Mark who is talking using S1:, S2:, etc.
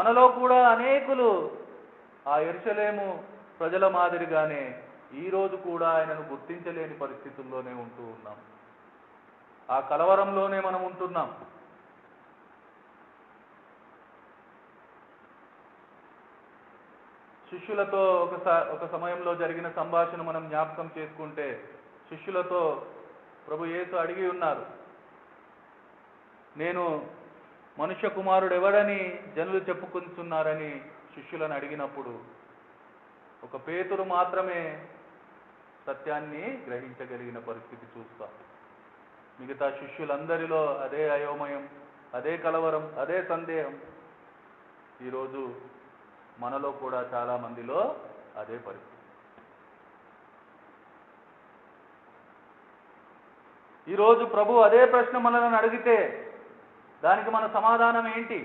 S1: మనలో కూడా అనేకులు ఆ యెరూషలేము ప్రజల మాదిరిగానే ఈరోజు కూడా ఆయనను గుర్తించలేని పరిస్థితుల్లోనే ఉంటూ ఉన్నాం. ఆ కలవరంలోనే మనం ఉంటున్నాం. శిష్యులతో ఒక సమయంలో జరిగిన సంభాషణ మనం జ్ఞాపకం చేసుకుంటే, శిష్యులతో ప్రభు యేసు అడిగి ఉన్నారు, నేను మనుష్య కుమారుడు ఎవడని జనులు చెప్పుకుంటున్నారని శిష్యులను అడిగినప్పుడు ఒక పేతురు మాత్రమే సత్యాన్ని గ్రహించగలిగిన పరిస్థితి చూస్తాం. మిగతా శిష్యులందరిలో అదే అయోమయం, అదే కలవరం, అదే సందేహం. ఈరోజు మనలో కూడా చాలా మందిలో అదే పరిస్థితి. ఈరోజు ప్రభు అదే ప్రశ్న మనల్ని అడిగితే దానికి మన సమాధానం ఏంటి?